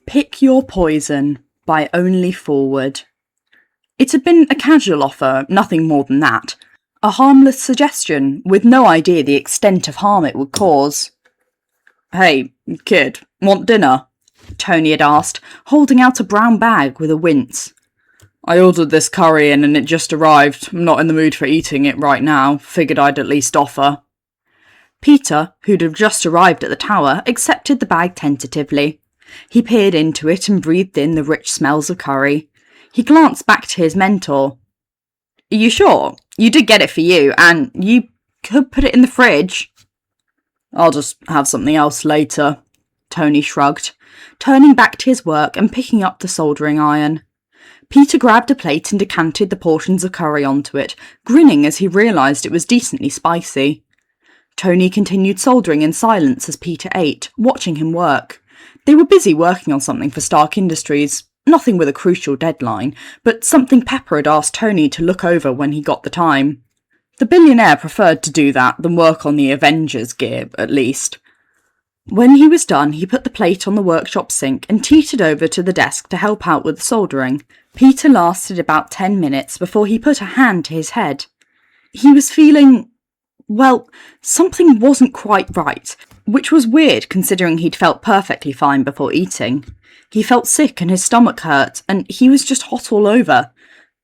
Pick Your Poison by OnlyForward. It had been a casual offer, nothing more than that. A harmless suggestion, with no idea the extent of harm it would cause. "Hey, kid, want dinner?" Tony had asked, holding out a brown bag with a wince. "I ordered this curry in and it just arrived. I'm not in the mood for eating it right now. Figured I'd at least offer." Peter, who'd have just arrived at the tower, accepted the bag tentatively. He peered into it and breathed in the rich smells of curry. He glanced back to his mentor. "Are you sure? You did get it for you, and you could put it in the fridge." "I'll just have something else later," Tony shrugged, turning back to his work and picking up the soldering iron. Peter grabbed a plate and decanted the portions of curry onto it, grinning as he realised it was decently spicy. Tony continued soldering in silence as Peter ate, watching him work. They were busy working on something for Stark Industries, nothing with a crucial deadline, but something Pepper had asked Tony to look over when he got the time. The billionaire preferred to do that than work on the Avengers gear, at least. When he was done, he put the plate on the workshop sink and teetered over to the desk to help out with the soldering. Peter lasted about 10 minutes before he put a hand to his head. He was feeling... well, something wasn't quite right, which was weird considering he'd felt perfectly fine before eating. He felt sick and his stomach hurt, and he was just hot all over,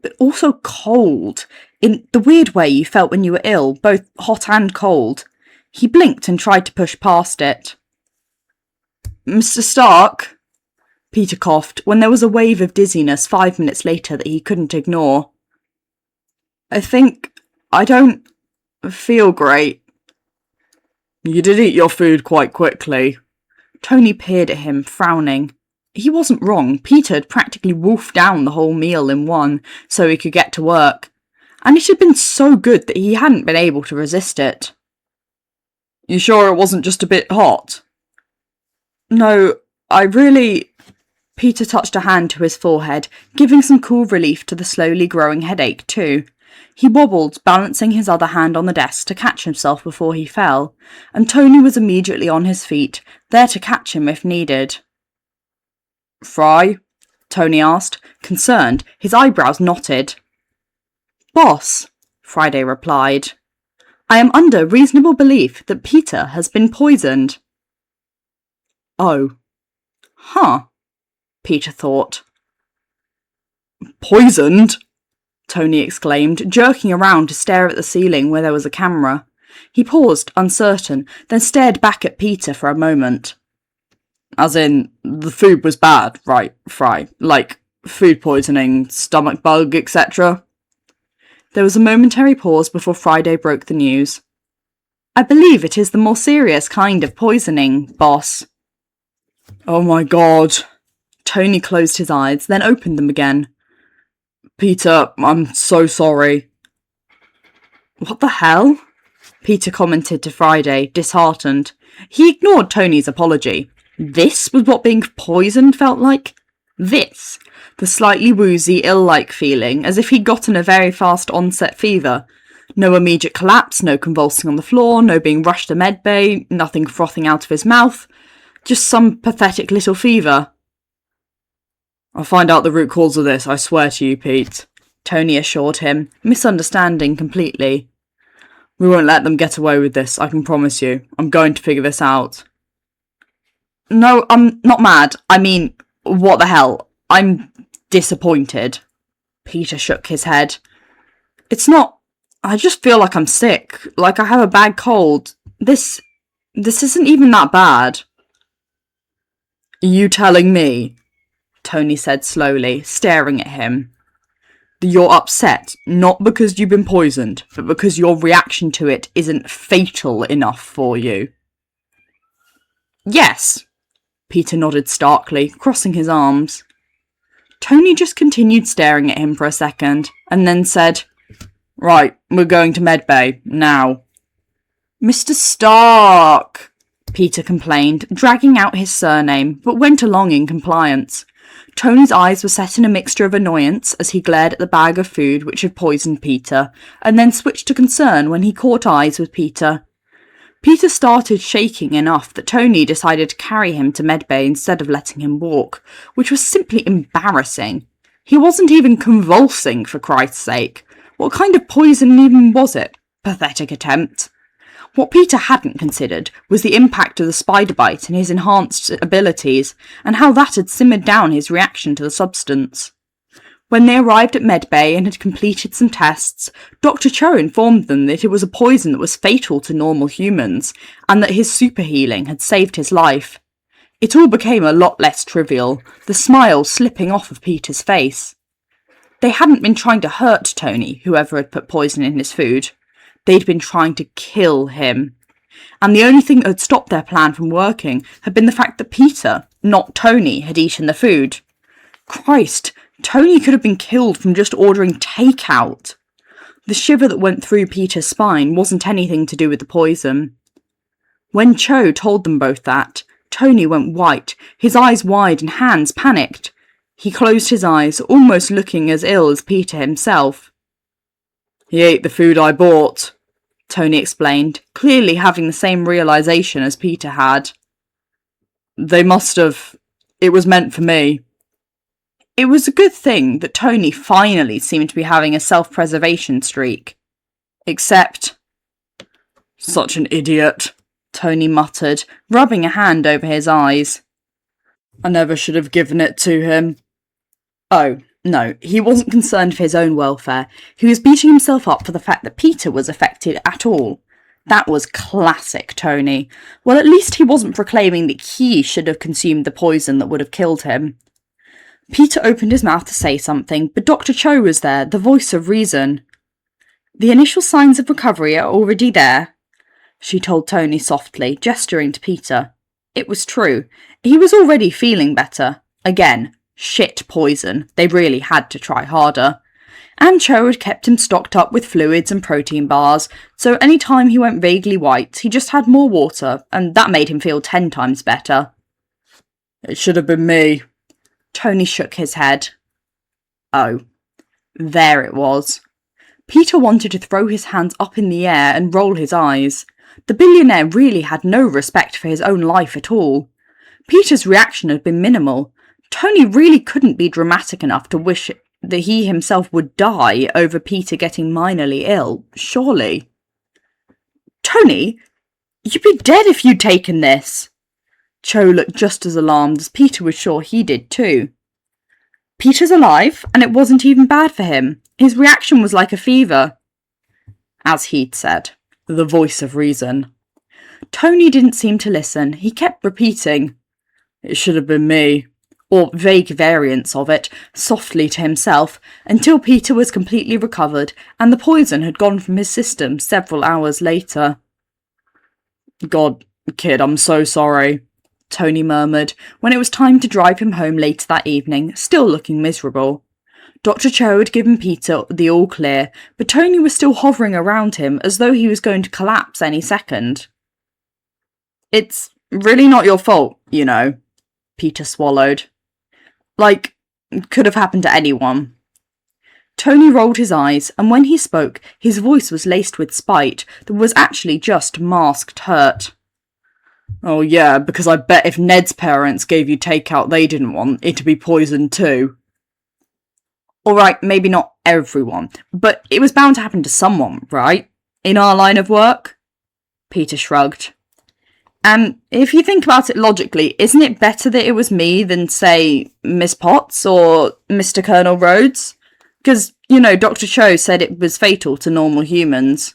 but also cold, in the weird way you felt when you were ill, both hot and cold. He blinked and tried to push past it. "Mr. Stark?" Peter coughed when there was a wave of dizziness 5 minutes later that he couldn't ignore. I don't feel great." "You did eat your food quite quickly." Tony peered at him, frowning. He wasn't wrong. Peter had practically wolfed down the whole meal in one, so he could get to work. And it had been so good that he hadn't been able to resist it. "You sure it wasn't just a bit hot?" "No, Peter touched a hand to his forehead, giving some cool relief to the slowly growing headache too. He wobbled, balancing his other hand on the desk to catch himself before he fell, and Tony was immediately on his feet, there to catch him if needed. "Fry?" Tony asked, concerned. His eyebrows knotted. "Boss," Friday replied, "I am under reasonable belief that Peter has been poisoned." "Oh. Huh," Peter thought. "Poisoned?" Tony exclaimed, jerking around to stare at the ceiling where there was a camera. He paused, uncertain, then stared back at Peter for a moment. "As in, the food was bad, right, Fry? Like, food poisoning, stomach bug, etc.? There was a momentary pause before Friday broke the news. "I believe it is the more serious kind of poisoning, boss." "Oh my god." Tony closed his eyes, then opened them again. "Peter, I'm so sorry." "What the hell?" Peter commented to Friday, disheartened. He ignored Tony's apology. This was what being poisoned felt like? This? The slightly woozy, ill-like feeling, as if he'd gotten a very fast onset fever. No immediate collapse, no convulsing on the floor, no being rushed to medbay, nothing frothing out of his mouth. Just some pathetic little fever. "I'll find out the root cause of this, I swear to you, Pete," Tony assured him, misunderstanding completely. "We won't let them get away with this, I can promise you. I'm going to figure this out." "No, I'm not mad. I mean, what the hell? I'm disappointed." Peter shook his head. "It's not... I just feel like I'm sick, like I have a bad cold. This isn't even that bad." "Are you telling me," Tony said slowly, staring at him, "that you're upset, not because you've been poisoned, but because your reaction to it isn't fatal enough for you?" "Yes," Peter nodded starkly, crossing his arms. Tony just continued staring at him for a second, and then said, "Right, we're going to medbay, now." "Mr. Stark," Peter complained, dragging out his surname, but went along in compliance. Tony's eyes were set in a mixture of annoyance as he glared at the bag of food which had poisoned Peter, and then switched to concern when he caught eyes with Peter. Peter started shaking enough that Tony decided to carry him to medbay instead of letting him walk, which was simply embarrassing. He wasn't even convulsing, for Christ's sake. What kind of poison even was it? Pathetic attempt. What Peter hadn't considered was the impact of the spider bite and his enhanced abilities, and how that had simmered down his reaction to the substance. When they arrived at medbay and had completed some tests, Dr. Cho informed them that it was a poison that was fatal to normal humans, and that his super healing had saved his life. It all became a lot less trivial, the smile slipping off of Peter's face. They hadn't been trying to hurt Tony, whoever had put poison in his food. They'd been trying to kill him. And the only thing that had stopped their plan from working had been the fact that Peter, not Tony, had eaten the food. Christ, Tony could have been killed from just ordering takeout. The shiver that went through Peter's spine wasn't anything to do with the poison. When Cho told them both that, Tony went white, his eyes wide and hands panicked. He closed his eyes, almost looking as ill as Peter himself. "He ate the food I bought," Tony explained, clearly having the same realisation as Peter had. "They must have. It was meant for me." It was a good thing that Tony finally seemed to be having a self-preservation streak. Except... "Such an idiot," Tony muttered, rubbing a hand over his eyes. "I never should have given it to him." Oh, no, he wasn't concerned for his own welfare. He was beating himself up for the fact that Peter was affected at all. That was classic Tony. Well, at least he wasn't proclaiming that he should have consumed the poison that would have killed him. Peter opened his mouth to say something, but Dr. Cho was there, the voice of reason. "The initial signs of recovery are already there," she told Tony softly, gesturing to Peter. It was true. He was already feeling better. Again, shit poison. They really had to try harder. And Cho had kept him stocked up with fluids and protein bars, so any time he went vaguely white, he just had more water, and that made him feel 10 times better. "It should have been me." Tony shook his head. Oh, there it was. Peter wanted to throw his hands up in the air and roll his eyes. The billionaire really had no respect for his own life at all. Peter's reaction had been minimal. Tony really couldn't be dramatic enough to wish that he himself would die over Peter getting minorly ill, surely. "Tony, you'd be dead if you'd taken this." Cho looked just as alarmed as Peter was sure he did too. "Peter's alive, and it wasn't even bad for him. His reaction was like a fever." As he'd said, the voice of reason. Tony didn't seem to listen. He kept repeating, "It should have been me," or vague variants of it, softly to himself, until Peter was completely recovered and the poison had gone from his system several hours later. "God, kid, I'm so sorry," Tony murmured, when it was time to drive him home later that evening, still looking miserable. Dr. Cho had given Peter the all clear, but Tony was still hovering around him as though he was going to collapse any second. "It's really not your fault, you know," Peter swallowed. "Like, could have happened to anyone." Tony rolled his eyes, and when he spoke, his voice was laced with spite that was actually just masked hurt. "Oh yeah, because I bet if Ned's parents gave you takeout they didn't want, it'd be poisoned too." "Alright, maybe not everyone, but it was bound to happen to someone, right? In our line of work?" Peter shrugged. "And if you think about it logically, isn't it better that it was me than, say, Miss Potts or Mr. Colonel Rhodes? Because, you know, Dr. Cho said it was fatal to normal humans."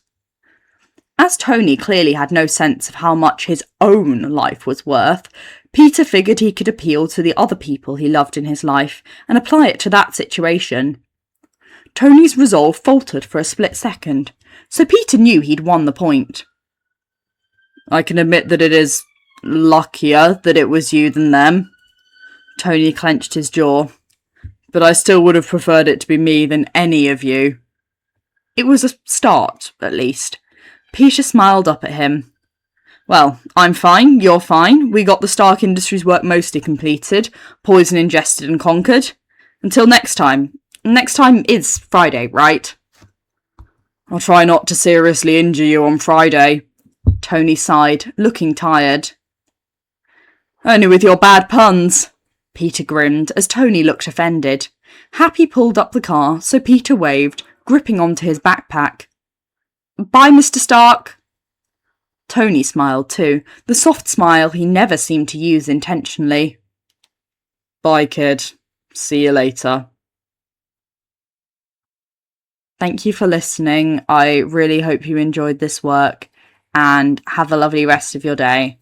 As Tony clearly had no sense of how much his own life was worth, Peter figured he could appeal to the other people he loved in his life and apply it to that situation. Tony's resolve faltered for a split second, so Peter knew he'd won the point. "I can admit that it is luckier that it was you than them." Tony clenched his jaw. "But I still would have preferred it to be me than any of you." It was a start, at least. Peter smiled up at him. "Well, I'm fine, you're fine. We got the Stark Industries work mostly completed, poison ingested and conquered. Until next time. Next time is Friday, right?" "I'll try not to seriously injure you on Friday," Tony sighed, looking tired. Only with your bad puns, Peter grinned as Tony looked offended. Happy pulled up the car, so Peter waved, gripping onto his backpack. Bye, Mr. Stark. Tony smiled too, the soft smile he never seemed to use intentionally. Bye, kid. See you later. Thank you for listening. I really hope you enjoyed this work and have a lovely rest of your day.